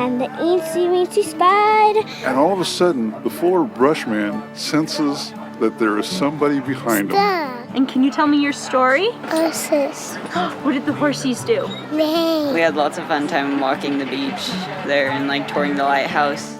and the eensy weensy spider. And all of a sudden, the Fuller Brush Man senses that there is somebody behind him. And can you tell me your story? Horses. What did the horsies do? Neigh. We had lots of fun time walking the beach there and touring the lighthouse.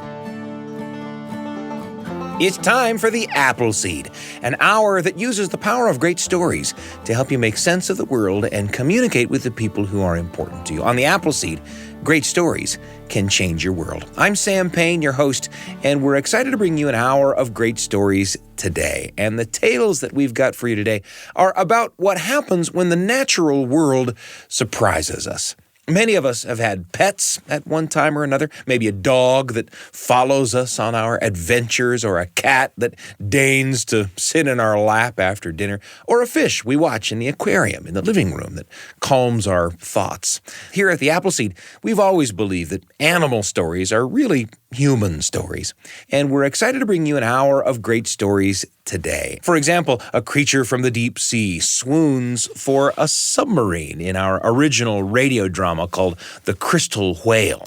It's time for the Appleseed, an hour that uses the power of great stories to help you make sense of the world and communicate with the people who are important to you. On the Appleseed, great stories can change your world. I'm Sam Payne, your host, and we're excited to bring you an hour of great stories today. And the tales that we've got for you today are about what happens when the natural world surprises us. Many of us have had pets at one time or another, maybe a dog that follows us on our adventures, or a cat that deigns to sit in our lap after dinner, or a fish we watch in the aquarium in the living room that calms our thoughts. Here at the Appleseed, we've always believed that animal stories are really human stories, and we're excited to bring you an hour of great stories today. For example, a creature from the deep sea swoons for a submarine in our original radio drama called The Crystal Whale.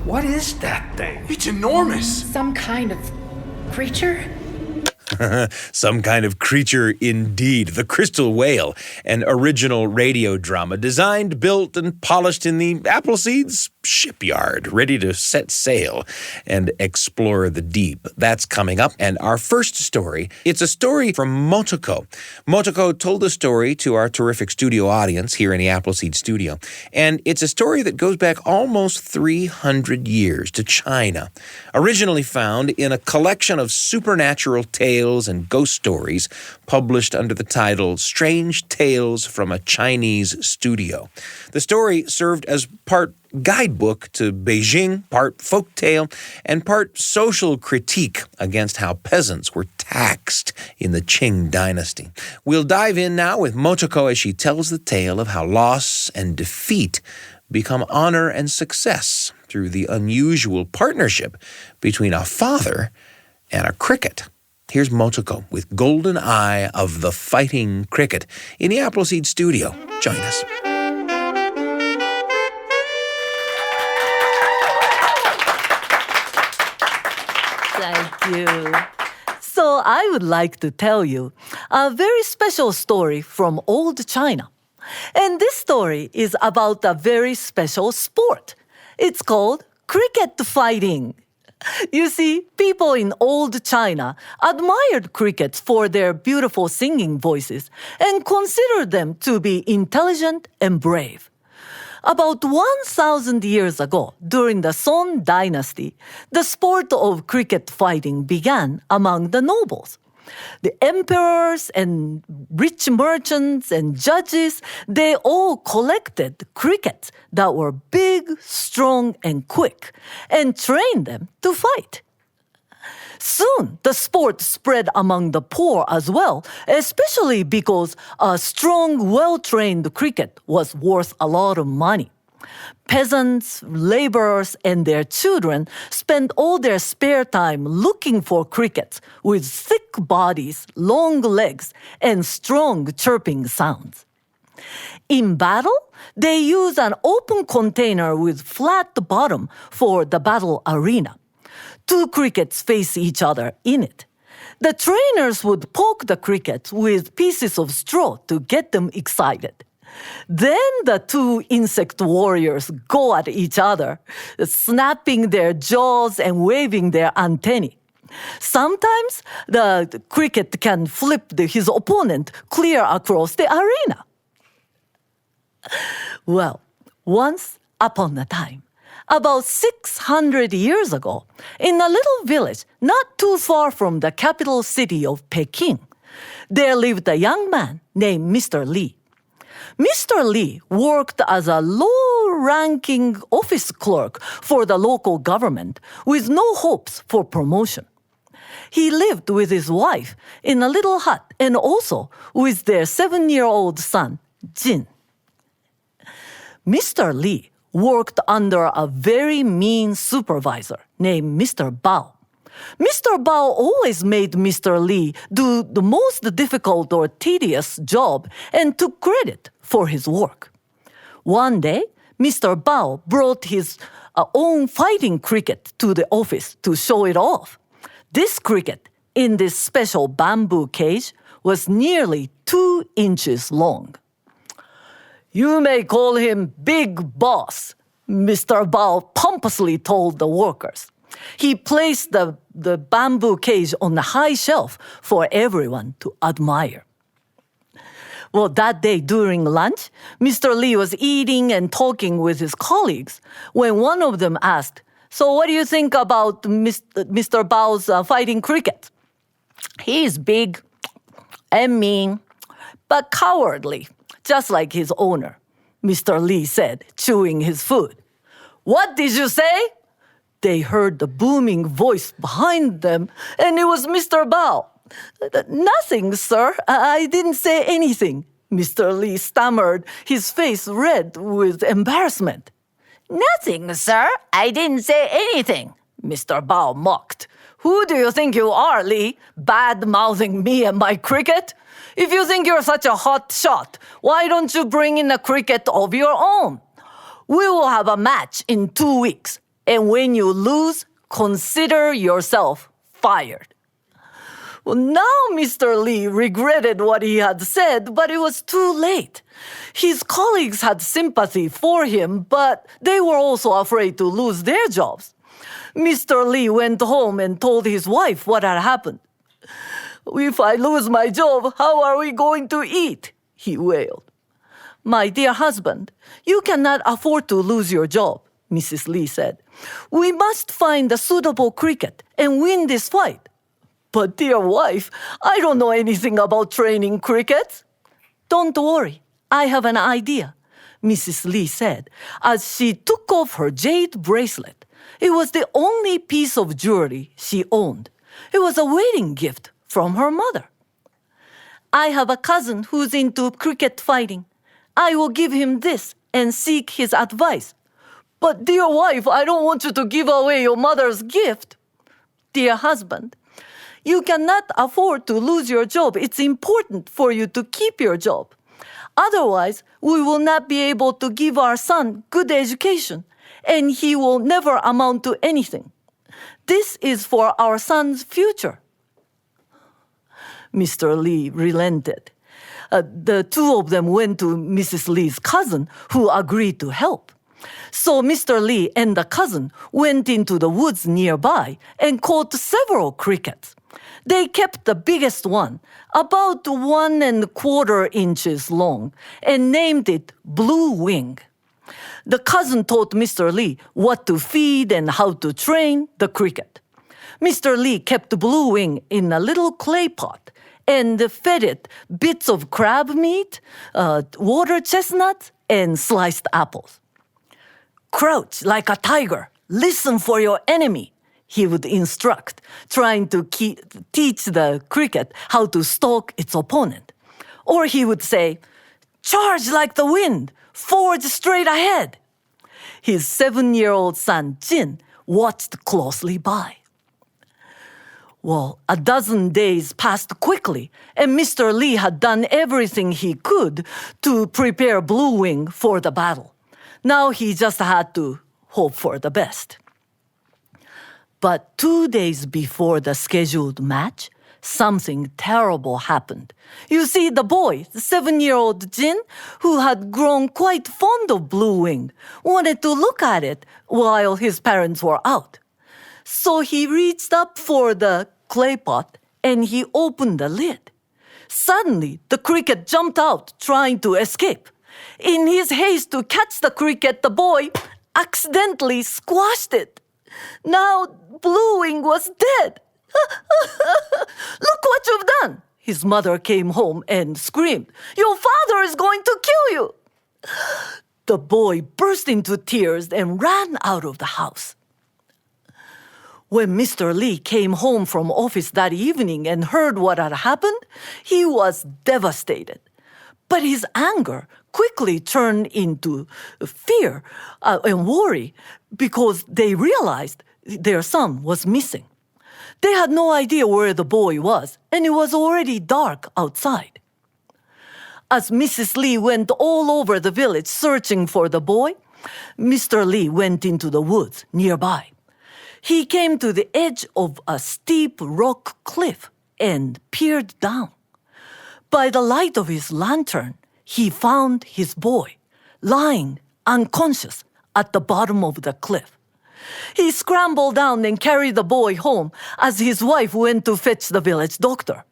What is that thing? It's enormous. Some kind of creature? Some kind of creature indeed. The Crystal Whale, an original radio drama designed, built, and polished in the Appleseed's shipyard, ready to set sail and explore the deep. That's coming up. And our first story, it's a story from Motoko. Motoko told the story to our terrific studio audience here in the Appleseed studio. And it's a story that goes back almost 300 years to China. Originally found in a collection of supernatural tales and ghost stories published under the title Strange Tales from a Chinese Studio. The story served as part guidebook to Beijing, part folktale, and part social critique against how peasants were taxed in the Qing dynasty. We'll dive in now with Motoko as she tells the tale of how loss and defeat become honor and success through the unusual partnership between a father and a cricket. Here's Motoko with Golden Eye of the Fighting Cricket in the Appleseed studio. Join us. Thank you. So I would like to tell you a very special story from old China. And this story is about a very special sport. It's called cricket fighting. You see, people in old China admired crickets for their beautiful singing voices and considered them to be intelligent and brave. About 1,000 years ago, during the Song dynasty, the sport of cricket fighting began among the nobles. The emperors and rich merchants and judges, they all collected crickets that were big, strong, and quick, and trained them to fight. Soon, the sport spread among the poor as well, especially because a strong, well-trained cricket was worth a lot of money. Peasants, laborers, and their children spent all their spare time looking for crickets with thick bodies, long legs, and strong chirping sounds. In battle, they use an open container with flat bottom for the battle arena. Two crickets face each other in it. The trainers would poke the crickets with pieces of straw to get them excited. Then the two insect warriors go at each other, snapping their jaws and waving their antennae. Sometimes the cricket can flip his opponent clear across the arena. Well, once upon a time, about 600 years ago, in a little village not too far from the capital city of Peking, there lived a young man named Mr. Li. Mr. Li worked as a low-ranking office clerk for the local government with no hopes for promotion. He lived with his wife in a little hut and also with their 7-year-old son, Jin. Mr. Li worked under a very mean supervisor named Mr. Bao. Mr. Bao always made Mr. Li do the most difficult or tedious job and took credit for his work. One day, Mr. Bao brought his own fighting cricket to the office to show it off. This cricket, in this special bamboo cage, was nearly 2 inches long. "You may call him Big Boss," Mr. Bao pompously told the workers. He placed the bamboo cage on a high shelf for everyone to admire. Well, that day during lunch, Mr. Lee was eating and talking with his colleagues when one of them asked, "So what do you think about Mr. Bao's fighting cricket?" "He's big and mean, but cowardly, just like his owner," Mr. Lee said, chewing his food. "What did you say?" They heard the booming voice behind them, and it was Mr. Bao. "Nothing, sir. I didn't say anything," Mr. Lee stammered, his face red with embarrassment. "Nothing, sir. I didn't say anything," Mr. Bao mocked. "Who do you think you are, Lee, bad-mouthing me and my cricket? If you think you're such a hot shot, why don't you bring in a cricket of your own? We will have a match in 2 weeks, and when you lose, consider yourself fired." Well, now Mr. Lee regretted what he had said, but it was too late. His colleagues had sympathy for him, but they were also afraid to lose their jobs. Mr. Lee went home and told his wife what had happened. "If I lose my job, how are we going to eat?" he wailed. "My dear husband, you cannot afford to lose your job," Mrs. Lee said. "We must find a suitable cricket and win this fight." "But dear wife, I don't know anything about training crickets." "Don't worry, I have an idea," Mrs. Lee said as she took off her jade bracelet. It was the only piece of jewelry she owned. It was a wedding gift from her mother. "I have a cousin who's into cricket fighting. I will give him this and seek his advice." "But dear wife, I don't want you to give away your mother's gift." "Dear husband, you cannot afford to lose your job. It's important for you to keep your job. Otherwise, we will not be able to give our son good education, and he will never amount to anything. This is for our son's future." Mr. Lee relented. The two of them went to Mrs. Lee's cousin, who agreed to help. So Mr. Lee and the cousin went into the woods nearby and caught several crickets. They kept the biggest one, about 1¼ inches long, and named it Blue Wing. The cousin taught Mr. Lee what to feed and how to train the cricket. Mr. Lee kept Blue Wing in a little clay pot and fed it bits of crab meat, water chestnuts, and sliced apples. "Crouch like a tiger. Listen for your enemy," he would instruct, trying to teach the cricket how to stalk its opponent. Or he would say, "Charge like the wind. Forge straight ahead." His 7-year-old son, Jin, watched closely by. Well, a dozen days passed quickly, and Mr. Lee had done everything he could to prepare Blue Wing for the battle. Now he just had to hope for the best. But 2 days before the scheduled match, something terrible happened. You see, the boy, the 7-year-old Jin, who had grown quite fond of Blue Wing, wanted to look at it while his parents were out. So he reached up for the clay pot and he opened the lid. Suddenly, the cricket jumped out, trying to escape. In his haste to catch the cricket, the boy accidentally squashed it. Now, Blue Wing was dead. "Look what you've done!" His mother came home and screamed, "Your father is going to kill you!" The boy burst into tears and ran out of the house. When Mr. Lee came home from office that evening and heard what had happened, he was devastated. But his anger quickly turned into fear and worry because they realized their son was missing. They had no idea where the boy was, and it was already dark outside. As Mrs. Lee went all over the village searching for the boy, Mr. Lee went into the woods nearby. He came to the edge of a steep rock cliff and peered down. By the light of his lantern, he found his boy lying unconscious at the bottom of the cliff. He scrambled down and carried the boy home as his wife went to fetch the village doctor.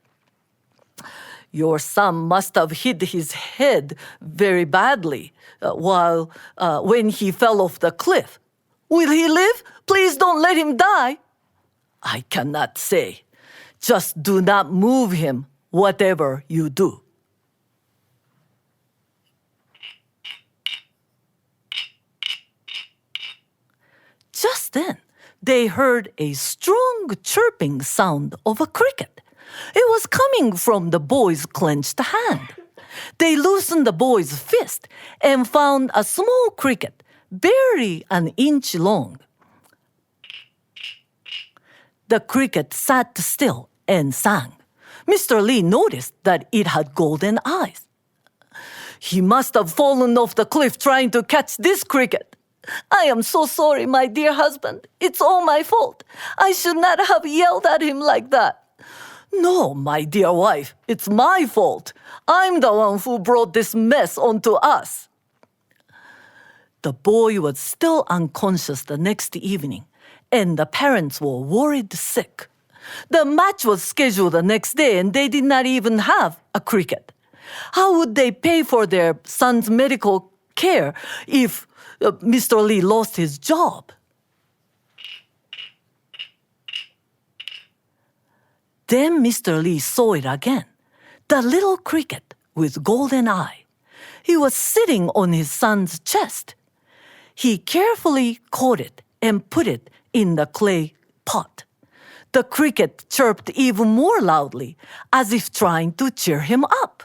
Your son must have hit his head very badly when he fell off the cliff. Will he live? Please don't let him die. I cannot say. Just do not move him, whatever you do. Just then, they heard a strong chirping sound of a cricket. It was coming from the boy's clenched hand. They loosened the boy's fist and found a small cricket, barely an inch long. The cricket sat still and sang. Mr. Lee noticed that it had golden eyes. He must have fallen off the cliff trying to catch this cricket. I am so sorry, my dear husband. It's all my fault. I should not have yelled at him like that. No, my dear wife, it's my fault. I'm the one who brought this mess onto us. The boy was still unconscious the next evening, and the parents were worried sick. The match was scheduled the next day, and they did not even have a cricket. How would they pay for their son's medical care if Mr. Lee lost his job? Then Mr. Lee saw it again, the little cricket with golden eye. He was sitting on his son's chest. He carefully caught it and put it in the clay pot. The cricket chirped even more loudly, as if trying to cheer him up.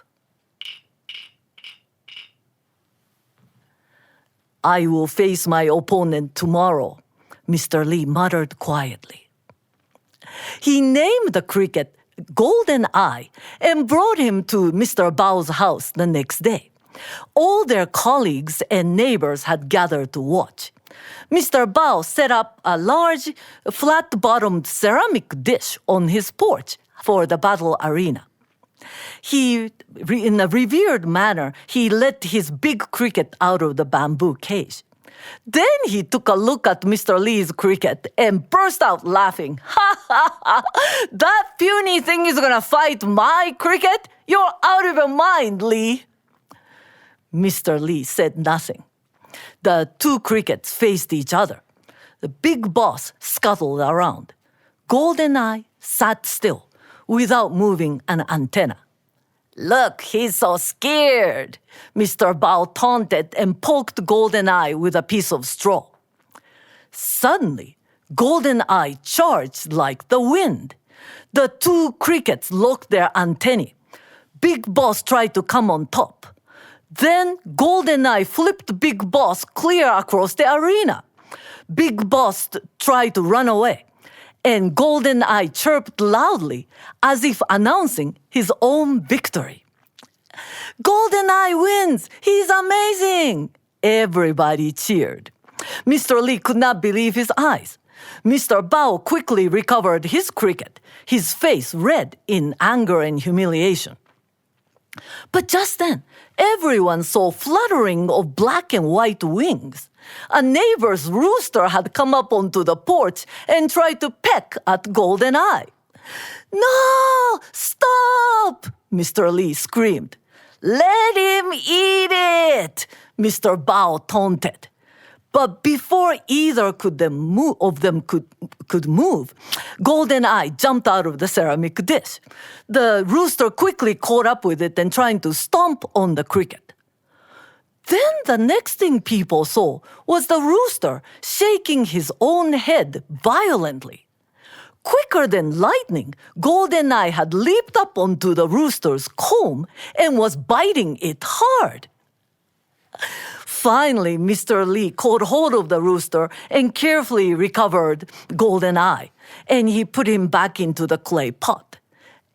I will face my opponent tomorrow, Mr. Lee muttered quietly. He named the cricket Golden Eye and brought him to Mr. Bao's house the next day. All their colleagues and neighbors had gathered to watch. Mr. Bao set up a large, flat-bottomed ceramic dish on his porch for the battle arena. In a revered manner, he let his big cricket out of the bamboo cage. Then he took a look at Mr. Lee's cricket and burst out laughing. Ha ha ha! That puny thing is gonna fight my cricket? You're out of your mind, Lee. Mr. Lee said nothing. The two crickets faced each other. The big boss scuttled around. Goldeneye sat still, without moving an antenna. Look, he's so scared, Mr. Bao taunted and poked Goldeneye with a piece of straw. Suddenly, Goldeneye charged like the wind. The two crickets locked their antennae. Big Boss tried to come on top. Then Goldeneye flipped Big Boss clear across the arena. Big Boss tried to run away, and Goldeneye chirped loudly as if announcing his own victory. Goldeneye wins! He's amazing! Everybody cheered. Mr. Lee could not believe his eyes. Mr. Bao quickly recovered his cricket, his face red in anger and humiliation. But just then, everyone saw fluttering of black and white wings. A neighbor's rooster had come up onto the porch and tried to peck at Goldeneye. No! Stop! Mr. Lee screamed. Let him eat it! Mr. Bao taunted. But before either of them could move, Goldeneye jumped out of the ceramic dish. The rooster quickly caught up with it and trying to stomp on the cricket. Then the next thing people saw was the rooster shaking his own head violently. Quicker than lightning, Goldeneye had leaped up onto the rooster's comb and was biting it hard. Finally, Mr. Lee caught hold of the rooster and carefully recovered Goldeneye, and he put him back into the clay pot.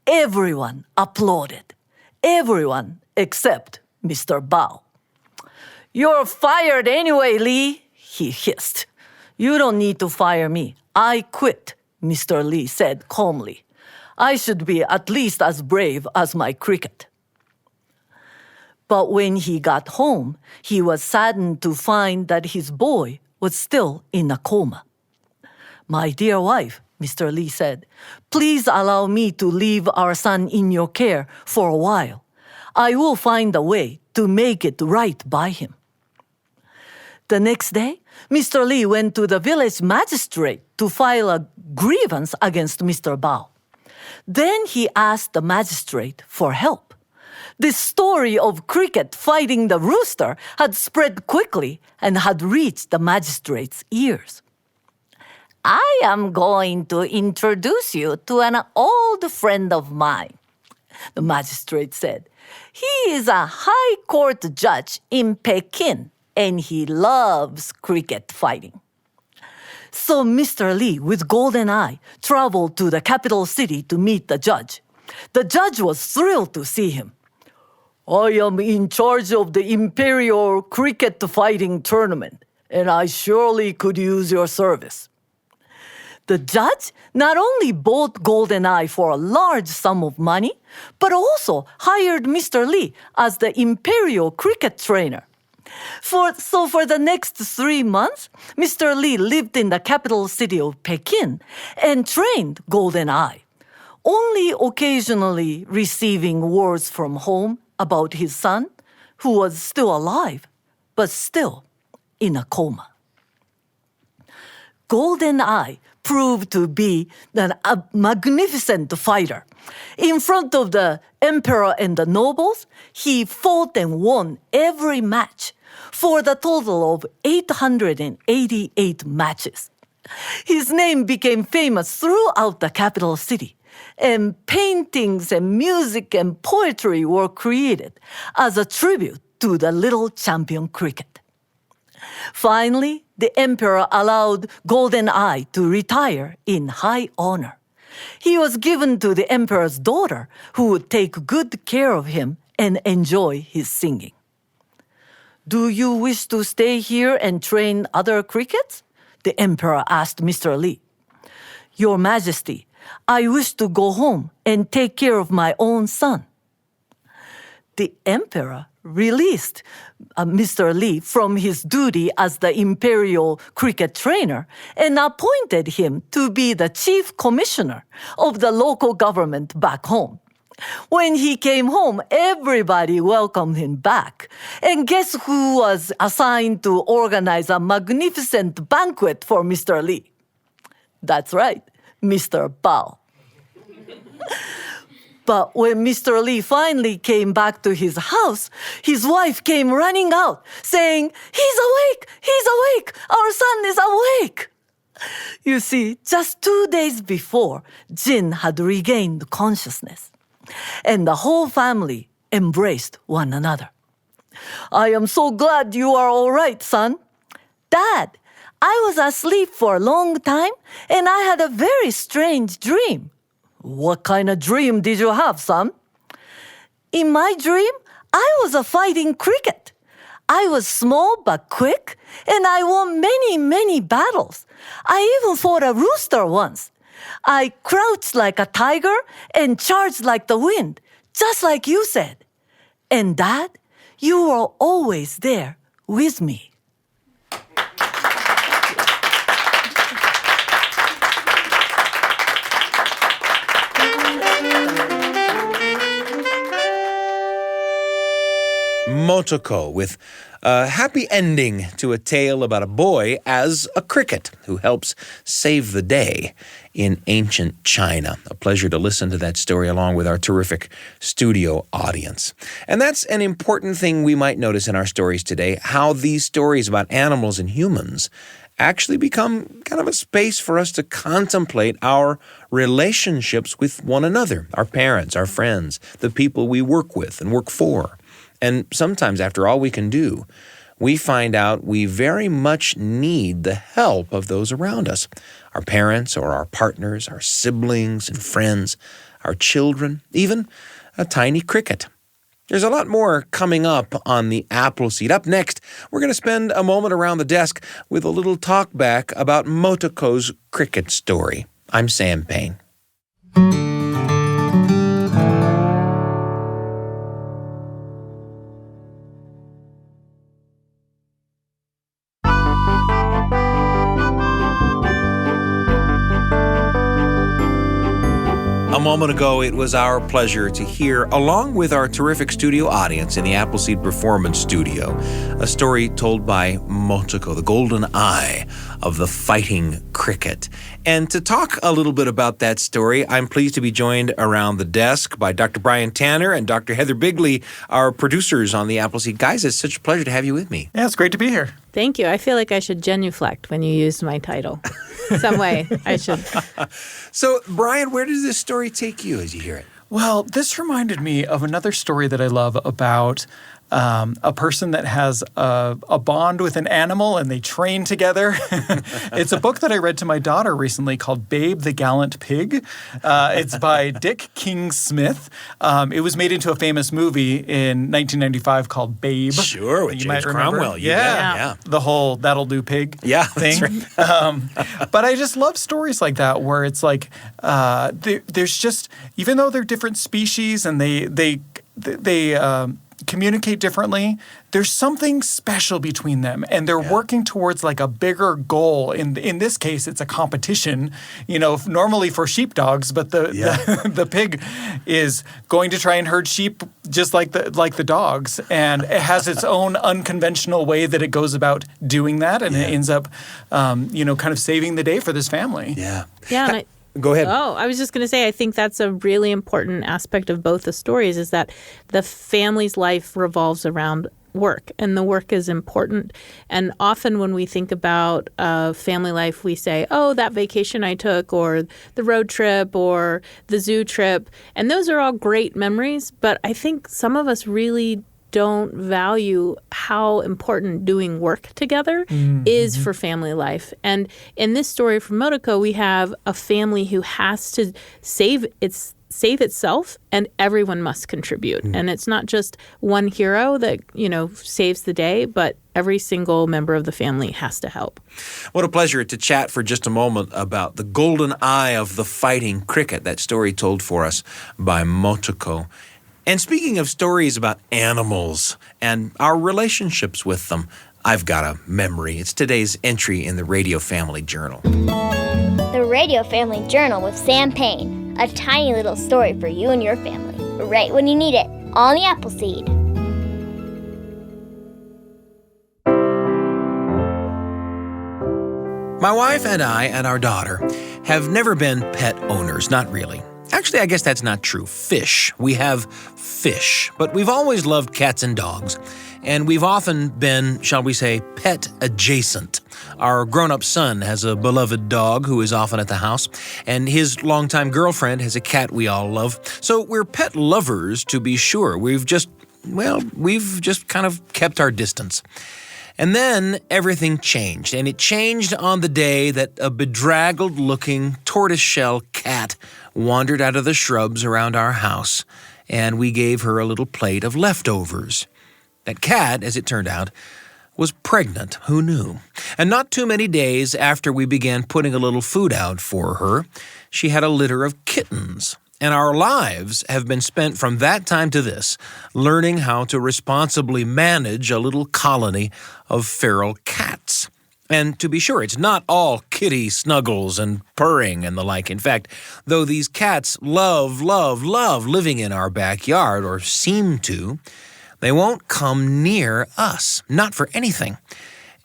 Everyone applauded. Everyone except Mr. Bao. "You're fired anyway, Lee," he hissed. "You don't need to fire me. I quit," Mr. Lee said calmly. "I should be at least as brave as my cricket." But when he got home, he was saddened to find that his boy was still in a coma. "My dear wife," Mr. Lee said, "please allow me to leave our son in your care for a while. I will find a way to make it right by him." The next day, Mr. Lee went to the village magistrate to file a grievance against Mr. Bao. Then he asked the magistrate for help. The story of Cricket fighting the rooster had spread quickly and had reached the magistrate's ears. "I am going to introduce you to an old friend of mine," the magistrate said. "He is a high court judge in Peking, and he loves cricket fighting." So Mr. Lee, with golden eye, traveled to the capital city to meet the judge. The judge was thrilled to see him. "I am in charge of the Imperial Cricket Fighting Tournament, and I surely could use your service." The judge not only bought GoldenEye for a large sum of money, but also hired Mr. Lee as the Imperial Cricket trainer. So for the next 3 months, Mr. Lee lived in the capital city of Peking and trained GoldenEye, only occasionally receiving words from home about his son, who was still alive, but still in a coma. GoldenEye proved to be a magnificent fighter. In front of the emperor and the nobles, he fought and won every match for the total of 888 matches. His name became famous throughout the capital city, and paintings and music and poetry were created as a tribute to the little champion Cricket. Finally, the emperor allowed GoldenEye to retire in high honor. He was given to the emperor's daughter, who would take good care of him and enjoy his singing. "Do you wish to stay here and train other crickets?" the emperor asked Mr. Lee. "Your Majesty, I wish to go home and take care of my own son." The emperor released Mr. Lee from his duty as the Imperial Cricket trainer and appointed him to be the chief commissioner of the local government back home. When he came home, everybody welcomed him back. And guess who was assigned to organize a magnificent banquet for Mr. Lee? That's right, Mr. Bao. But when Mr. Lee finally came back to his house, his wife came running out, saying, "He's awake! He's awake! Our son is awake!" You see, just 2 days before, Jin had regained consciousness, and the whole family embraced one another. "I am so glad you are all right, son." "Dad, I was asleep for a long time, and I had a very strange dream." "What kind of dream did you have, son?" "In my dream, I was a fighting cricket. I was small but quick, and I won many, many battles. I even fought a rooster once. I crouched like a tiger and charged like the wind, just like you said. And Dad, you were always there with me." Motoko, with a happy ending to a tale about a boy as a cricket who helps save the day in ancient China. A pleasure to listen to that story along with our terrific studio audience. And that's an important thing we might notice in our stories today, how these stories about animals and humans actually become kind of a space for us to contemplate our relationships with one another, our parents, our friends, the people we work with and work for. And sometimes, after all we can do, we find out we very much need the help of those around us, our parents or our partners, our siblings and friends, our children, even a tiny cricket. There's a lot more coming up on the Appleseed. Up next, we're going to spend a moment around the desk with a little talk back about Motoko's cricket story. I'm Sam Payne. A moment ago, it was our pleasure to hear, along with our terrific studio audience in the Appleseed Performance Studio, a story told by Motoko, the golden eye of the fighting cricket. And to talk a little bit about that story, I'm pleased to be joined around the desk by Dr. Brian Tanner and Dr. Heather Bigley, our producers on the Appleseed. Guys, it's such a pleasure to have you with me. Yeah, it's great to be here. Thank you. I feel like I should genuflect when you used my title. Some way I should. So, Brian, where does this story take you as you hear it? Well, this reminded me of another story that I love about a person that has a bond with an animal and they train together. It's a book that I read to my daughter recently called Babe the Gallant Pig. It's by Dick King-Smith. It was made into a famous movie in 1995 called Babe. Sure, with James Cromwell. Yeah. The whole that'll do pig thing. That's right. But I just love stories like that where it's like there's just, even though they're different species and they communicate differently, there's something special between them, and they're working towards like a bigger goal. In this case, it's a competition, normally for sheepdogs, but the pig is going to try and herd sheep just like the dogs, and it has its own unconventional way that it goes about doing that, and it ends up, kind of saving the day for this family. Yeah. And Go ahead. Oh, I was just going to say, I think that's a really important aspect of both the stories is that the family's life revolves around work, and the work is important. And often when we think about family life, we say, oh, that vacation I took, or the road trip, or the zoo trip. And those are all great memories, but I think some of us really don't value how important doing work together is for family life. And in this story from Motoko, we have a family who has to save itself, and everyone must contribute. And it's not just one hero that, saves the day, but every single member of the family has to help. What a pleasure to chat for just a moment about the golden eye of the fighting cricket, that story told for us by Motoko. And speaking of stories about animals and our relationships with them, I've got a memory. It's today's entry in the Radio Family Journal. The Radio Family Journal with Sam Payne. A tiny little story for you and your family. Right when you need it. On the Appleseed. My wife and I and our daughter have never been pet owners, not really. Actually, I guess that's not true. Fish. We have fish. But we've always loved cats and dogs. And we've often been, shall we say, pet adjacent. Our grown-up son has a beloved dog who is often at the house, and his longtime girlfriend has a cat we all love. So we're pet lovers, to be sure. We've just kind of kept our distance. And then everything changed, and it changed on the day that a bedraggled-looking tortoiseshell cat wandered out of the shrubs around our house, and we gave her a little plate of leftovers. That cat, as it turned out, was pregnant. Who knew? And not too many days after we began putting a little food out for her, she had a litter of kittens. And our lives have been spent from that time to this, learning how to responsibly manage a little colony of feral cats. And to be sure, it's not all kitty snuggles and purring and the like. In fact, though these cats love living in our backyard, or seem to, they won't come near us, not for anything.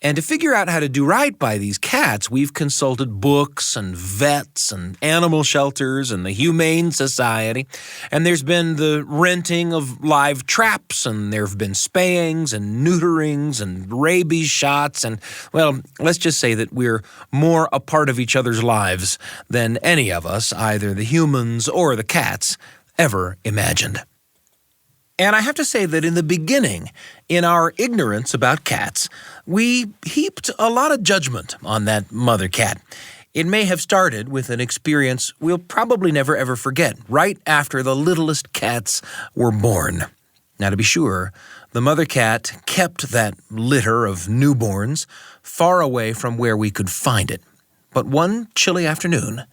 And to figure out how to do right by these cats, we've consulted books and vets and animal shelters and the Humane Society. And there's been the renting of live traps, and there have been spayings and neuterings and rabies shots. And, well, let's just say that we're more a part of each other's lives than any of us, either the humans or the cats, ever imagined. And I have to say that in the beginning, in our ignorance about cats, we heaped a lot of judgment on that mother cat. It may have started with an experience we'll probably never ever forget, right after the littlest cats were born. Now, to be sure, the mother cat kept that litter of newborns far away from where we could find it. But one chilly afternoon,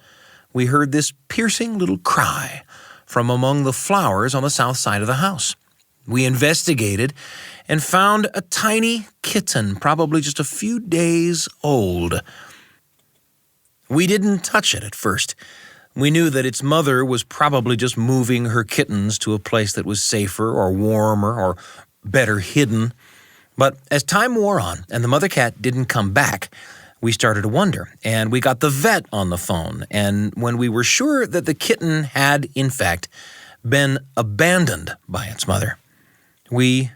we heard this piercing little cry from among the flowers on the south side of the house. We investigated and found a tiny kitten, probably just a few days old. We didn't touch it at first. We knew that its mother was probably just moving her kittens to a place that was safer or warmer or better hidden. But as time wore on and the mother cat didn't come back, we started to wonder, and we got the vet on the phone. And when we were sure that the kitten had, in fact, been abandoned by its mother, we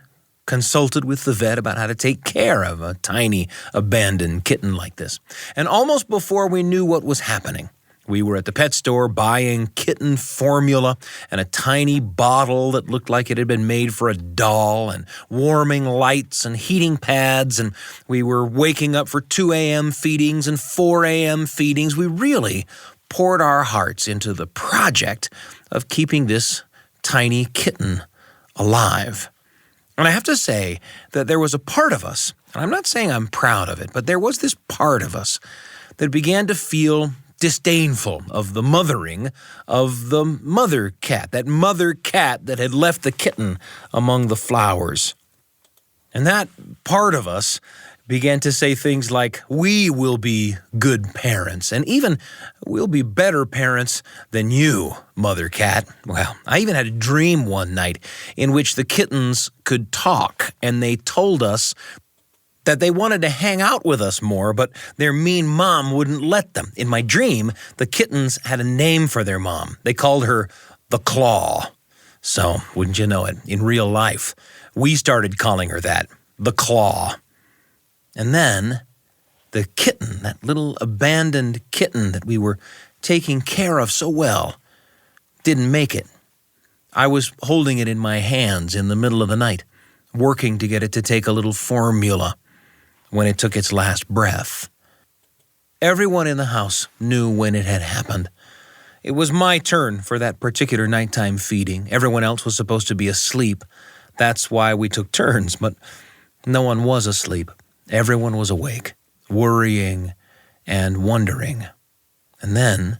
consulted with the vet about how to take care of a tiny abandoned kitten like this. And almost before we knew what was happening, we were at the pet store buying kitten formula and a tiny bottle that looked like it had been made for a doll and warming lights and heating pads, and we were waking up for 2 a.m. feedings and 4 a.m. feedings. We really poured our hearts into the project of keeping this tiny kitten alive. And I have to say that there was a part of us, and I'm not saying I'm proud of it, but there was this part of us that began to feel disdainful of the mothering of the mother cat, that mother cat that had left the kitten among the flowers. And that part of us began to say things like, we will be good parents, and even we'll be better parents than you, mother cat. Well, I even had a dream one night in which the kittens could talk, and they told us that they wanted to hang out with us more, but their mean mom wouldn't let them. In my dream, the kittens had a name for their mom. They called her the Claw. So, wouldn't you know it, in real life, we started calling her that, the Claw. And then the kitten, that little abandoned kitten that we were taking care of so well, didn't make it. I was holding it in my hands in the middle of the night, working to get it to take a little formula when it took its last breath. Everyone in the house knew when it had happened. It was my turn for that particular nighttime feeding. Everyone else was supposed to be asleep. That's why we took turns, but no one was asleep. Everyone was awake, worrying and wondering. And then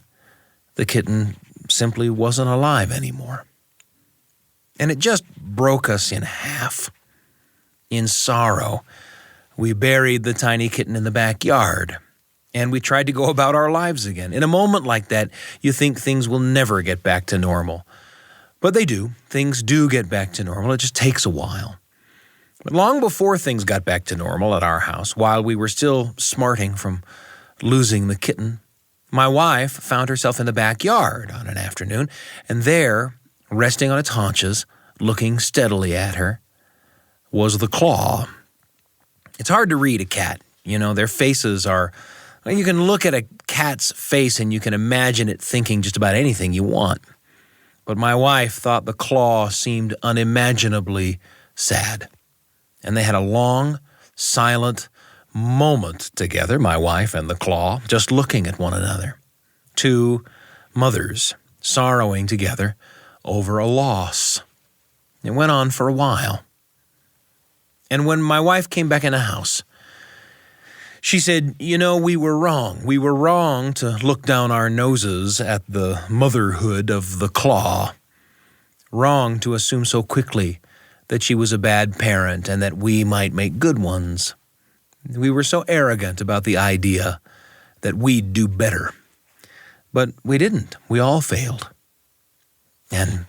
the kitten simply wasn't alive anymore. And it just broke us in half. In sorrow, we buried the tiny kitten in the backyard, and we tried to go about our lives again. In a moment like that, you think things will never get back to normal. But they do. Things do get back to normal. It just takes a while. But long before things got back to normal at our house, while we were still smarting from losing the kitten, my wife found herself in the backyard on an afternoon, and there, resting on its haunches, looking steadily at her, was the Claw. It's hard to read a cat. You know, their faces are, you can look at a cat's face and you can imagine it thinking just about anything you want. But my wife thought the Claw seemed unimaginably sad. And they had a long, silent moment together, my wife and the Claw, just looking at one another. Two mothers sorrowing together over a loss. It went on for a while. And when my wife came back in the house, she said, you know, we were wrong. We were wrong to look down our noses at the motherhood of the Claw. Wrong to assume so quickly that she was a bad parent and that we might make good ones. We were so arrogant about the idea that we'd do better. But we didn't. We all failed. And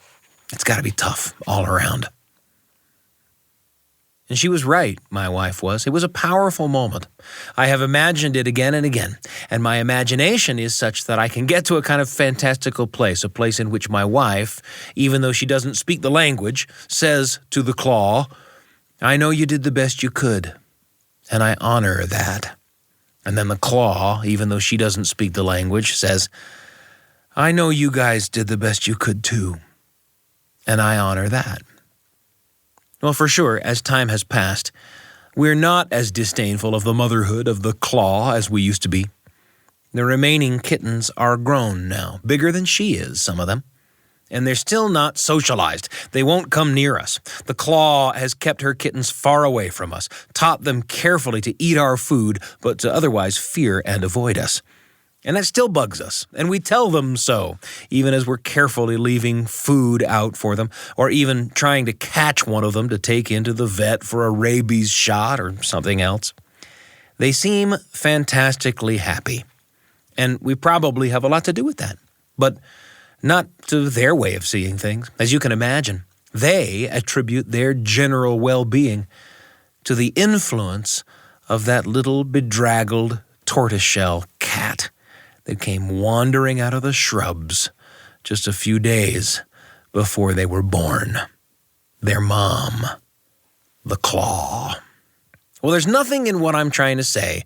it's got to be tough all around. And she was right, my wife was. It was a powerful moment. I have imagined it again and again, and my imagination is such that I can get to a kind of fantastical place, a place in which my wife, even though she doesn't speak the language, says to the Claw, I know you did the best you could, and I honor that. And then the Claw, even though she doesn't speak the language, says, I know you guys did the best you could too, and I honor that. Well, for sure, as time has passed, we're not as disdainful of the motherhood of the Claw as we used to be. The remaining kittens are grown now, bigger than she is, some of them. And they're still not socialized. They won't come near us. The claw has kept her kittens far away from us, taught them carefully to eat our food, but to otherwise fear and avoid us. And that still bugs us, and we tell them so, even as we're carefully leaving food out for them, or even trying to catch one of them to take into the vet for a rabies shot or something else. They seem fantastically happy, and we probably have a lot to do with that. But not to their way of seeing things. As you can imagine, they attribute their general well-being to the influence of that little bedraggled tortoiseshell cat that came wandering out of the shrubs just a few days before they were born. Their mom, the claw. Well, there's nothing in what I'm trying to say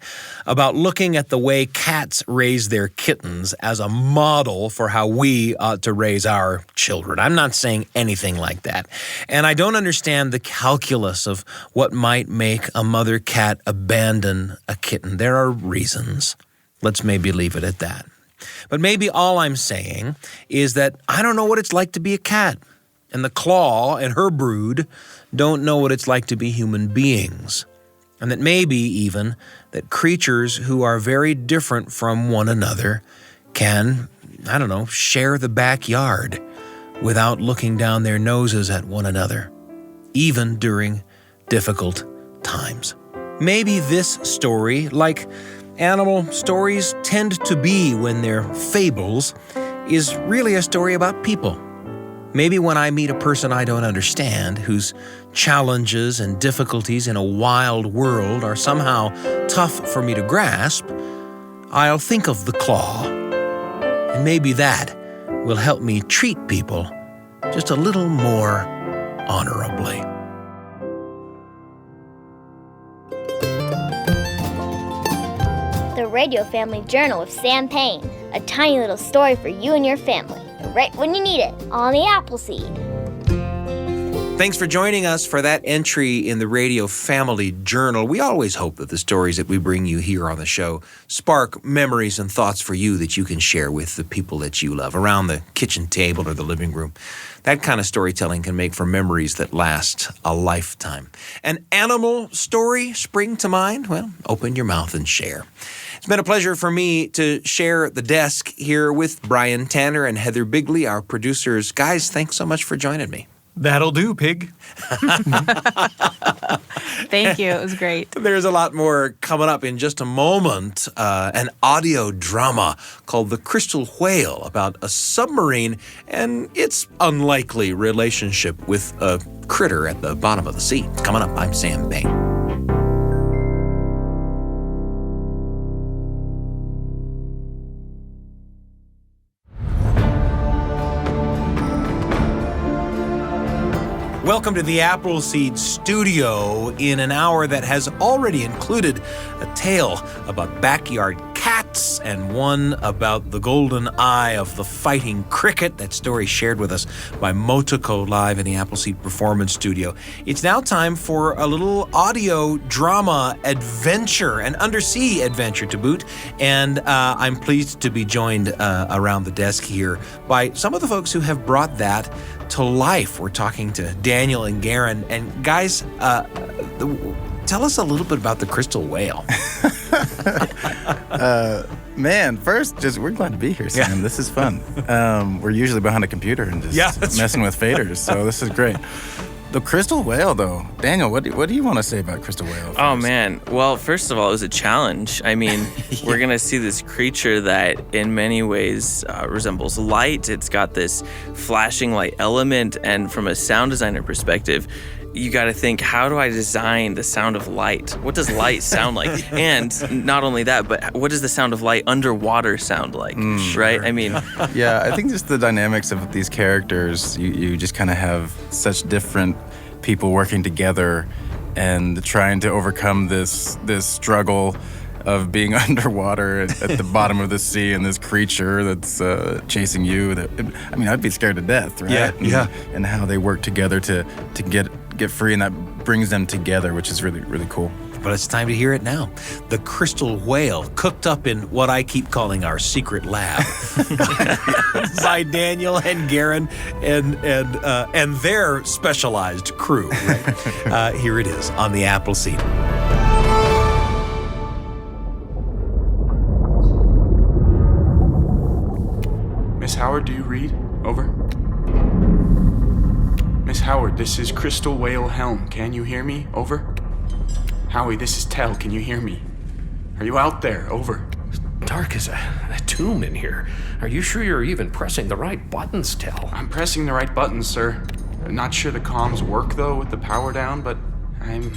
about looking at the way cats raise their kittens as a model for how we ought to raise our children. I'm not saying anything like that. And I don't understand the calculus of what might make a mother cat abandon a kitten. There are reasons. Let's maybe leave it at that. But maybe all I'm saying is that I don't know what it's like to be a cat. And the claw and her brood don't know what it's like to be human beings. And that maybe even that creatures who are very different from one another can, share the backyard without looking down their noses at one another, even during difficult times. Maybe this story, like animal stories tend to be when they're fables, is really a story about people. Maybe when I meet a person I don't understand, whose challenges and difficulties in a wild world are somehow tough for me to grasp, I'll think of the claw. And maybe that will help me treat people just a little more honorably. The Radio Family Journal with Sam Payne. A tiny little story for you and your family, right when you need it, on the Appleseed. Thanks for joining us for that entry in the Radio Family Journal. We always hope that the stories that we bring you here on the show spark memories and thoughts for you that you can share with the people that you love around the kitchen table or the living room. That kind of storytelling can make for memories that last a lifetime. An animal story spring to mind? Well, open your mouth and share. It's been a pleasure for me to share the desk here with Brian Tanner and Heather Bigley, our producers. Guys, thanks so much for joining me. That'll do, pig. Thank you. It was great. There's a lot more coming up in just a moment. An audio drama called The Crystal Whale about a submarine and its unlikely relationship with a critter at the bottom of the sea. Coming up, I'm Sam Payne. Welcome to the Appleseed Studio in an hour that has already included a tale about backyard cats and one about the golden eye of the fighting cricket. That story shared with us by Motoko live in the Appleseed Performance Studio. It's now time for a little audio drama adventure, an undersea adventure to boot. And I'm pleased to be joined around the desk here by some of the folks who have brought that to life. We're talking to Daniel and Garen. And guys, tell us a little bit about the Crystal Whale. Man, first, we're glad to be here, Sam. Yeah. This is fun. We're usually behind a computer and just messing with faders, so this is great. The Crystal Whale, though. Daniel, what do you want to say about Crystal Whale first? Oh, man. Well, first of all, it was a challenge. I mean, we're going to see this creature that in many ways resembles light. It's got this flashing light element, and from a sound designer perspective, you got to think, how do I design the sound of light? What does light sound like? And not only that, but what does the sound of light underwater sound like, right? I mean... Yeah, I think just the dynamics of these characters, you just kind of have such different people working together and trying to overcome this struggle of being underwater at the bottom of the sea and this creature that's chasing you. I'd be scared to death, right? Yeah. And how they work together to get free, and that brings them together, which is really, really cool. But it's time to hear it now. The crystal whale, cooked up in what I keep calling our secret lab by Daniel and Garen and their specialized crew. Right? Here it is on the Appleseed. Miss Howard, do you read? Over. Miss Howard, this is Crystal Whale Helm. Can you hear me? Over. Howie, this is Tell. Can you hear me? Are you out there? Over. Dark as a tomb in here. Are you sure you're even pressing the right buttons, Tell? I'm pressing the right buttons, sir. I'm not sure the comms work, though, with the power down, but I'm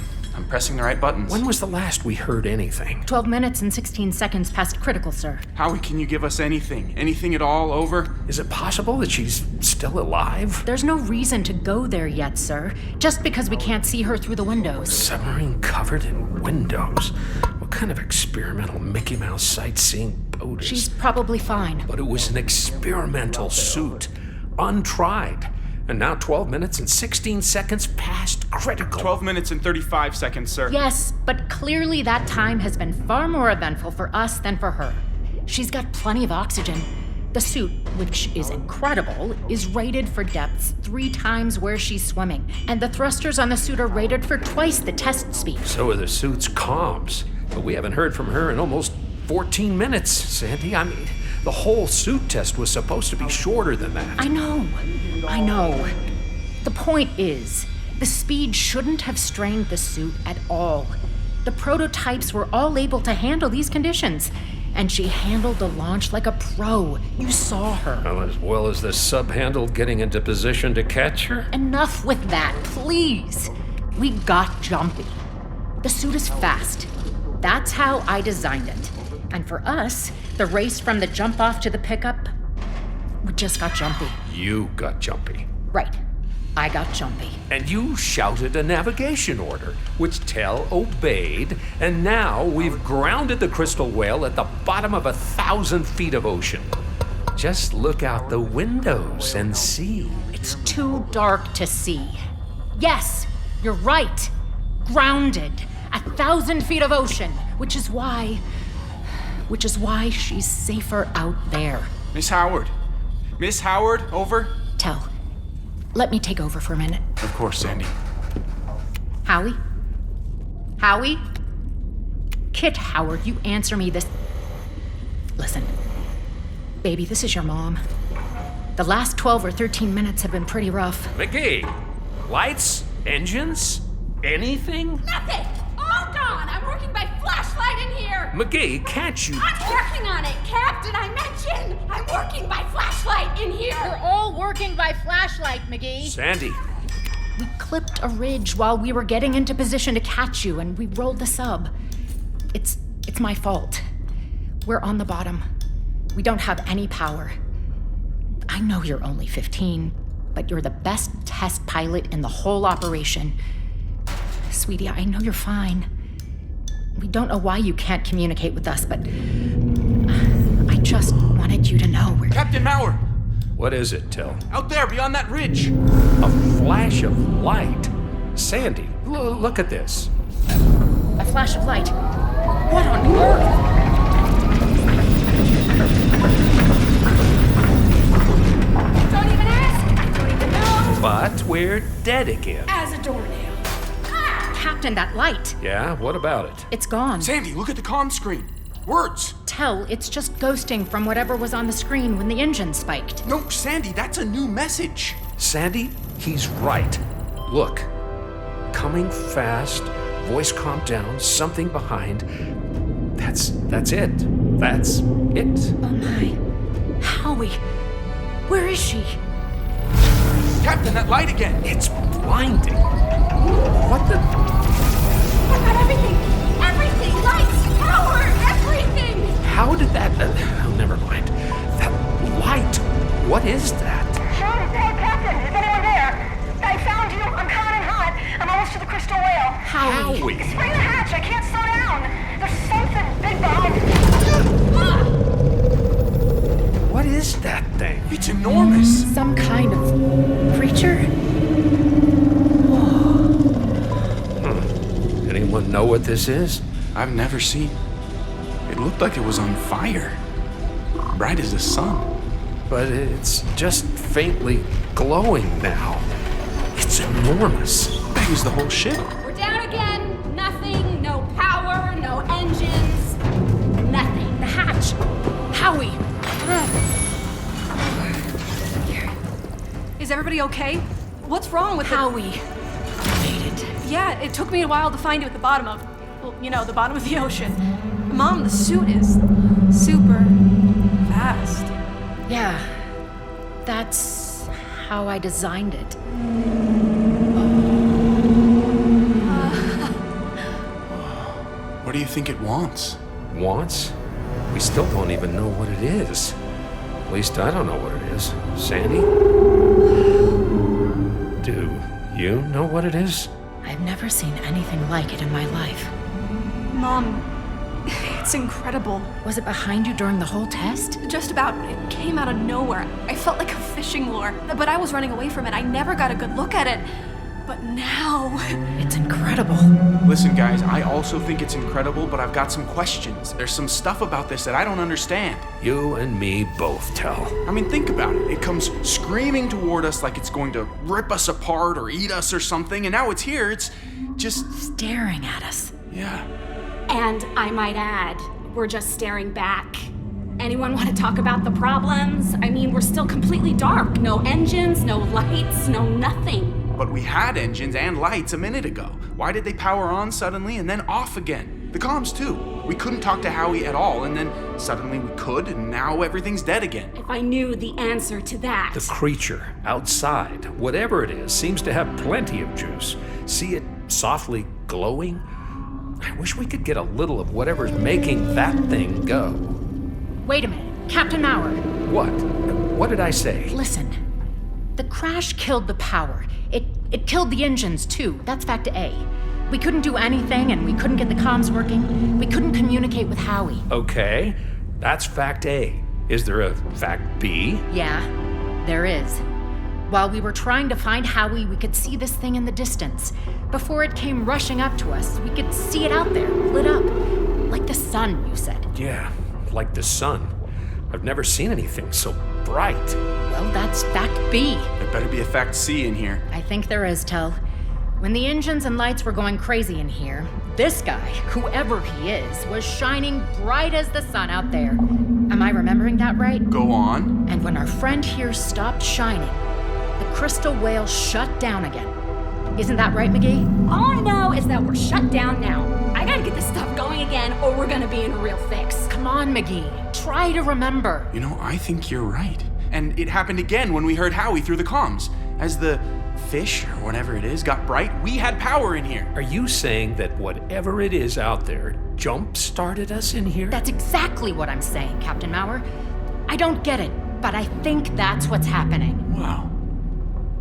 pressing the right buttons. When was the last we heard anything? 12 minutes and 16 seconds past critical, sir. Howie, can you give us anything? Anything at all? Over? Is it possible that she's still alive? There's no reason to go there yet, sir. Just because we can't see her through the windows. Submarine covered in windows. What kind of experimental Mickey Mouse sightseeing boat is? She's probably fine. But it was an experimental suit. Untried. And now 12 minutes and 16 seconds past critical. 12 minutes and 35 seconds, sir. Yes, but clearly that time has been far more eventful for us than for her. She's got plenty of oxygen. The suit, which is incredible, is rated for depths 3 times where she's swimming. And the thrusters on the suit are rated for twice the test speed. So are the suit's comms. But we haven't heard from her in almost 14 minutes, Sandy. I mean, the whole suit test was supposed to be shorter than that. I know. The point is, the speed shouldn't have strained the suit at all. The prototypes were all able to handle these conditions, and she handled the launch like a pro. You saw her. Well as the sub handled getting into position to catch her? Enough with that, please. We got jumpy. The suit is fast. That's how I designed it. And for us, the race from the jump off to the pickup, we just got jumpy. You got jumpy. Right. I got jumpy. And you shouted a navigation order, which Tell obeyed, and now we've grounded the crystal whale at the bottom of 1,000 feet of ocean. Just look out the windows and see. It's too dark to see. Yes, you're right. Grounded. 1,000 feet of ocean, which is why she's safer out there. Miss Howard. Miss Howard, over. Tell. Let me take over for a minute. Of course, Sandy. Howie? Howie? Kit Howard, you answer me this. Listen. Baby, this is your mom. The last 12 or 13 minutes have been pretty rough. McGee, lights, engines, anything? Nothing! All gone! I'm working by flashlight in here! McGee, can't you? I'm working on it, Captain! I mentioned I'm working by flashlight in here! We're all working by flashlight, McGee. Sandy. We clipped a ridge while we were getting into position to catch you, and we rolled the sub. It's my fault. We're on the bottom. We don't have any power. I know you're only 15, but you're the best test pilot in the whole operation. Sweetie, I know you're fine. We don't know why you can't communicate with us, but I just wanted you to know we're... Captain Maurer! What is it, Tell? Out there, beyond that ridge. A flash of light. Sandy, look at this. A flash of light. What on earth? Don't even ask! I don't even know! But we're dead again. As a doornail. Captain, that light. Yeah, what about it? It's gone. Sandy, look at the comm screen. Words. Tell, it's just ghosting from whatever was on the screen when the engine spiked. No, Sandy, that's a new message. Sandy, he's right. Look. Coming fast, voice calm down, something behind. That's it. That's it. Oh my. Howie. Where is she? Captain, that light again. It's blinding. What the? I've got everything! Everything! Lights! Power! Everything! How did that... oh, never mind. That light. What is that? Hey, Captain, is anyone there? I found you. I'm coming in hot. I'm almost to the crystal whale. Howie. Spring the hatch. I can't slow down. There's something big behind. What is that thing? It's enormous. Some kind of creature? Anyone know what this is? I've never seen. It looked like it was on fire. Bright as the sun. But it's just faintly glowing now. It's enormous. Big as the whole ship. We're down again. Nothing. No power. No engines. Nothing. The hatch. Howie. Is everybody okay? What's wrong with Howie. Made it. Yeah, it took me a while to find you at the bottom of, well, you know, the bottom of the ocean. Mom, the suit is super fast. Yeah. That's how I designed it. What do you think it wants? Wants? We still don't even know what it is. At least I don't know what it is. Sandy? Do you know what it is? I've never seen anything like it in my life. Mom, it's incredible. Was it behind you during the whole test? Just about. It came out of nowhere. I felt like a fishing lure, but I was running away from it. I never got a good look at it. But now... It's incredible. Listen, guys, I also think it's incredible, but I've got some questions. There's some stuff about this that I don't understand. You and me both, Tell. I mean, think about it. It comes screaming toward us like it's going to rip us apart or eat us or something, and now it's here. It's just... staring at us. Yeah. And I might add, we're just staring back. Anyone want to talk about the problems? I mean, we're still completely dark. No engines, no lights, no nothing. But we had engines and lights a minute ago. Why did they power on suddenly and then off again? The comms too. We couldn't talk to Howie at all, and then suddenly we could, and now everything's dead again. If I knew the answer to that. The creature outside, whatever it is, seems to have plenty of juice. See it softly glowing? I wish we could get a little of whatever's making that thing go. Wait a minute. Captain Maurer. What? What did I say? Listen. The crash killed the power. It killed the engines, too. That's fact A. We couldn't do anything, and we couldn't get the comms working. We couldn't communicate with Howie. Okay, that's fact A. Is there a fact B? Yeah, there is. While we were trying to find Howie, we could see this thing in the distance. Before it came rushing up to us, we could see it out there, lit up. Like the sun, you said. Yeah, like the sun. I've never seen anything so bright. Well, that's fact B. There better be a fact C in here. I think there is, Tell. When the engines and lights were going crazy in here, this guy, whoever he is, was shining bright as the sun out there. Am I remembering that right? Go on. And when our friend here stopped shining, the crystal whale shut down again. Isn't that right, McGee? All I know is that we're shut down now. I gotta get this stuff going again, or we're gonna be in a real fix. Come on, McGee. Try to remember. You know, I think you're right. And it happened again when we heard Howie through the comms. As the fish, or whatever it is, got bright, we had power in here. Are you saying that whatever it is out there jump-started us in here? That's exactly what I'm saying, Captain Maurer. I don't get it, but I think that's what's happening. Wow.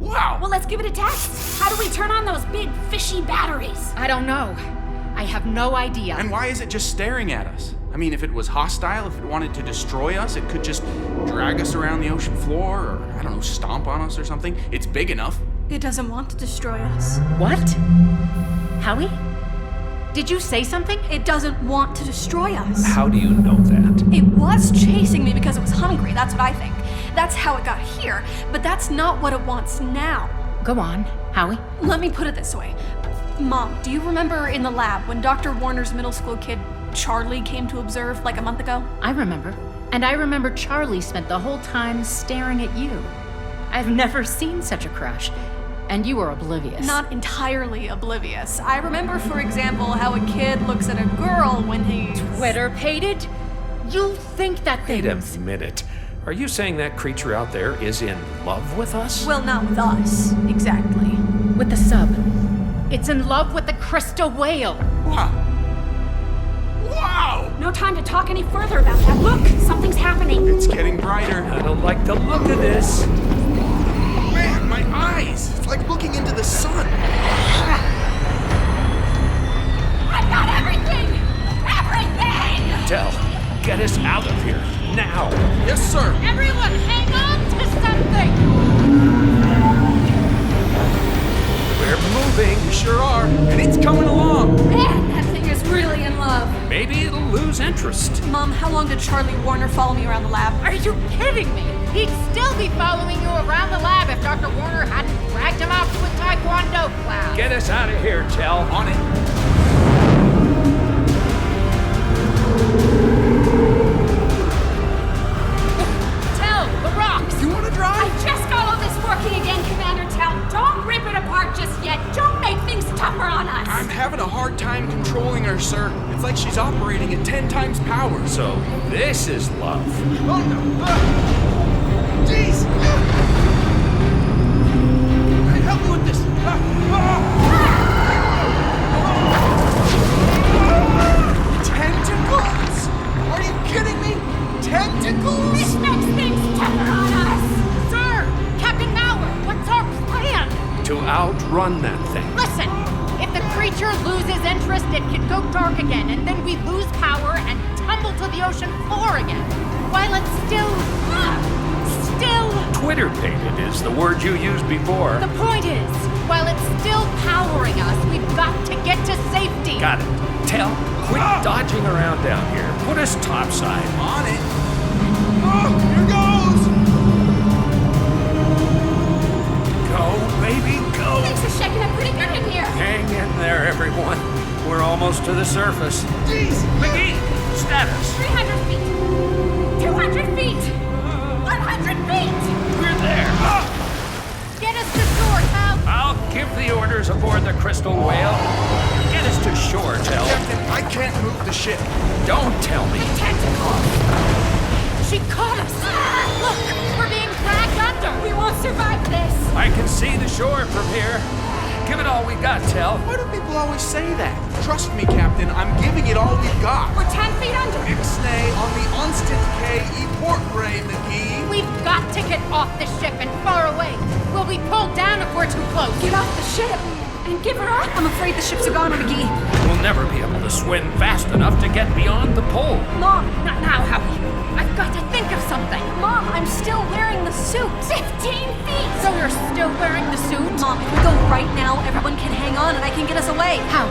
Wow! Well, let's give it a test. How do we turn on those big fishy batteries? I don't know. I have no idea. And why is it just staring at us? I mean, if it was hostile, if it wanted to destroy us, it could just drag us around the ocean floor, or, I don't know, stomp on us or something. It's big enough. It doesn't want to destroy us. What? Howie? Did you say something? It doesn't want to destroy us. How do you know that? It was chasing me because it was hungry, that's what I think. That's how it got here, but that's not what it wants now. Go on, Howie. Let me put it this way. Mom, do you remember in the lab when Dr. Warner's middle school kid, Charlie, came to observe like a month ago? I remember. And I remember Charlie spent the whole time staring at you. I've never seen such a crush. And you were oblivious. Not entirely oblivious. I remember, for example, how a kid looks at a girl when he's... Twitter-pated? You think that Wait a minute. Are you saying that creature out there is in love with us? Well, not with us, exactly. With the sub. It's in love with the crystal whale. Wow. Wow! No time to talk any further about that. Look, something's happening. It's getting brighter. I don't like the look of this. Man, my eyes! It's like looking into the sun. I've got everything! Everything! Tell, get us out of here, now! Yes, sir! Everyone, hang on to something! We're moving! We sure are, and it's coming along! Man, that thing is in love. Maybe it'll lose interest. Mom, how long did Charlie Warner follow me around the lab? Are you kidding me? He'd still be following you around the lab if Dr. Warner hadn't dragged him out to a Taekwondo class. Get us out of here, Tell. On it. Tell, the rocks! You want to drive? I just got all this working again, Commander Tell. Don't rip it apart just yet. Don't make things tougher on us. I'm having a hard time controlling her, sir. It's like she's operating at 10 times power. So, this is love. Oh, no. Jeez! Hey, help me with this. Tentacles? Are you kidding me? Tentacles? This makes things tougher on us. Sir! Captain Mauer, what's our plan? To outrun that thing. Listen, if the creature loses interest, it can go dark again, and then we lose power and tumble to the ocean floor again. While it's still... Twitter-pated is the word you used before. The point is, while it's still powering us, we've got to get to safety. Got it. Tell, quit dodging around down here. Put us topside. On it. Oh, here goes! Go, baby, go. Things are shaking up pretty good in here. Hang in there, everyone. We're almost to the surface. Jeez! McGee, status. 300 feet. 200 feet. 100 feet. We're there. Get us to shore, Tal. I'll give the orders aboard the Crystal Whale. Get us to shore, Tell. Captain, I can't move the ship. Don't tell me. Tentacles. She caught us. Look, we're being dragged under. We won't survive this. I can see the shore from here. Give it all we got, Tell. Why do people always say that? Trust me, Captain, I'm giving it all we've got. We're 10 feet under. Ixnay on the Onsted K port ray, McGee. We've got to get off the ship and far away. We'll be pulled down if we're too close. Get off the ship and give her up. I'm afraid the ship's a goner, McGee. We'll never be able to swim fast enough to get beyond the pole. Mom, Not now, Howie. I've got to think of something. Mom, I'm still wearing the suit. 15 feet. So you're still wearing the suit? Mom, if we go right now, everyone can hang on and I can get us away. Howie,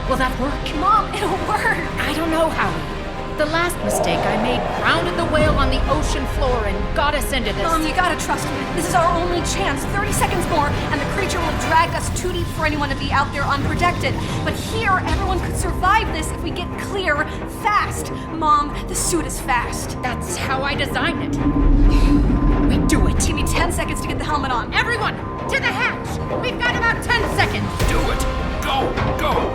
will that work? Mom, it'll work. I don't know, Howie. The last mistake I made grounded the whale on the ocean floor and got us into this. Mom, you gotta trust me. This is our only chance. 30 seconds more, and the creature will drag us too deep for anyone to be out there unprotected. But here, everyone could survive this if we get clear fast. Mom, the suit is fast. That's how I designed it. We do it. Give me 10 seconds to get the helmet on. Everyone, to the hatch. We've got about 10 seconds. Do it. Go, go.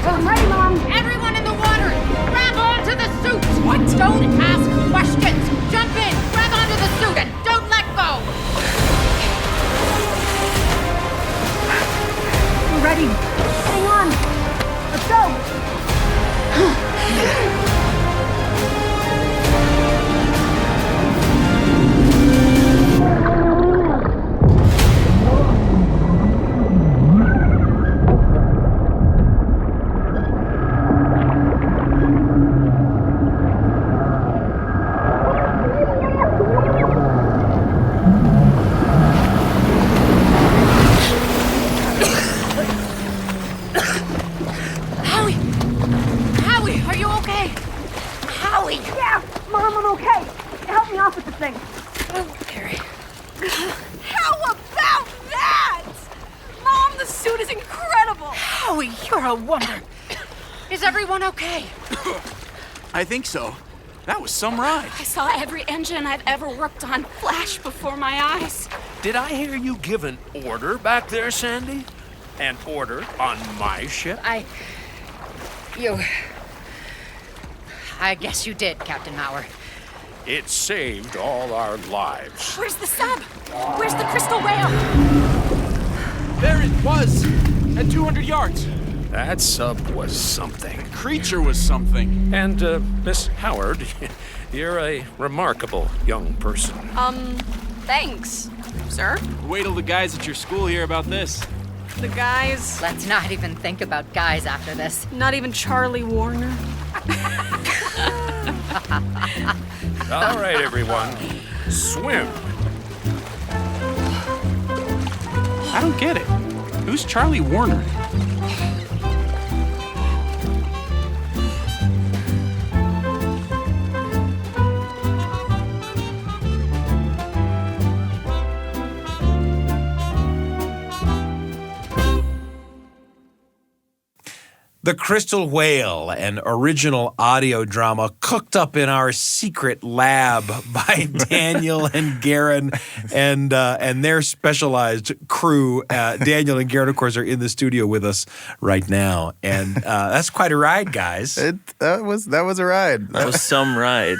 I'm ready, Mom. Everyone in the water, grab onto the suit. What? Don't ask questions. Jump in, grab onto the suit, and don't let go. We're ready. Hang on. Let's go. Howie, are you okay? Howie! Yeah, Mom, I'm okay. Help me off with the thing. Harry. How about that? Mom, the suit is incredible. Howie, you're a wonder. Is everyone okay? I think so. That was some ride. I saw every engine I've ever worked on flash before my eyes. Did I hear you give an order back there, Sandy? An order on my ship? I guess you did, Captain Mauer. It saved all our lives. Where's the sub? Where's the crystal whale? There it was, at 200 yards. That sub was something. Creature was something. And, Miss Howard, you're a remarkable young person. Thanks, sir. Wait till the guys at your school hear about this. The guys, Let's not even think about guys after this. not even Charlie Warner. All right, everyone. Swim. I don't get it. Who's Charlie Warner? The Crystal Whale, an original audio drama cooked up in our secret lab by Daniel and Garen and their specialized crew. Daniel and Garen, of course, are in the studio with us right now, and that's quite a ride, guys. That was a ride. That was some ride.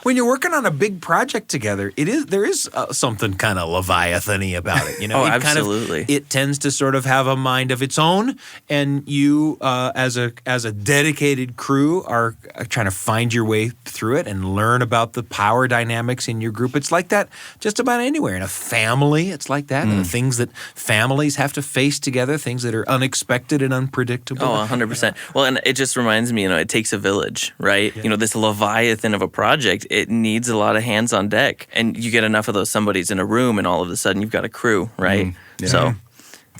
When you're working on a big project together, there is something kind of Leviathan-y about it. You know, absolutely. It tends to sort of have a mind of its own, and you, as a dedicated crew, are trying to find your way through it and learn about the power dynamics in your group. It's like that just about anywhere. In a family, it's like that. And the things that families have to face together, things that are unexpected and unpredictable. Oh, 100%. Well, and it just reminds me, it takes a village, right? Yeah. This Leviathan of a project, it needs a lot of hands on deck. And you get enough of those somebodies in a room, and all of a sudden you've got a crew, right? Yeah. So...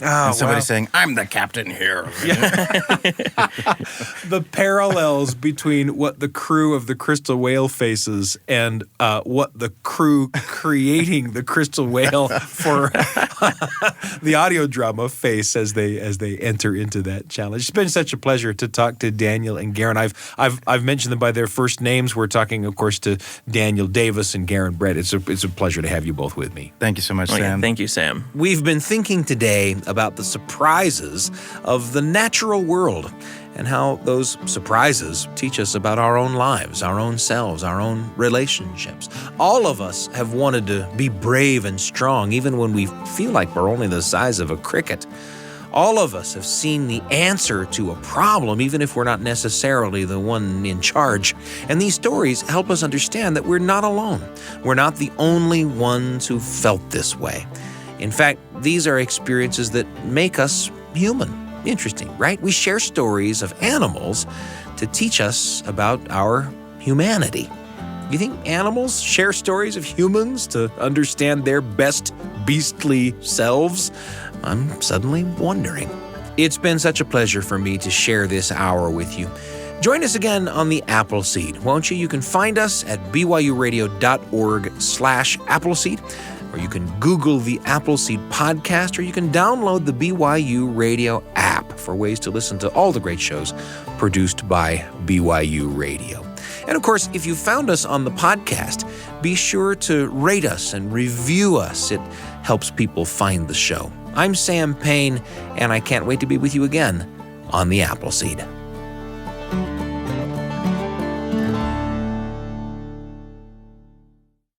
and somebody saying, "I'm the captain here." The parallels between what the crew of the Crystal Whale faces and what the crew creating the Crystal Whale for the audio drama face as they enter into that challenge. It's been such a pleasure to talk to Daniel and Garen. I've mentioned them by their first names. We're talking, of course, to Daniel Davis and Garen Brett. It's a pleasure to have you both with me. Thank you so much, Sam. Yeah, thank you, Sam. We've been thinking today about the surprises of the natural world and how those surprises teach us about our own lives, our own selves, our own relationships. All of us have wanted to be brave and strong, even when we feel like we're only the size of a cricket. All of us have seen the answer to a problem, even if we're not necessarily the one in charge. And these stories help us understand that we're not alone. We're not the only ones who felt this way. In fact, these are experiences that make us human. Interesting, right? We share stories of animals to teach us about our humanity. You think animals share stories of humans to understand their best beastly selves? I'm suddenly wondering. It's been such a pleasure for me to share this hour with you. Join us again on the Appleseed, won't you? You can find us at byuradio.org/Appleseed. Or you can Google the Appleseed podcast, or you can download the BYU Radio app for ways to listen to all the great shows produced by BYU Radio. And of course, if you found us on the podcast, be sure to rate us and review us. It helps people find the show. I'm Sam Payne, and I can't wait to be with you again on the Appleseed.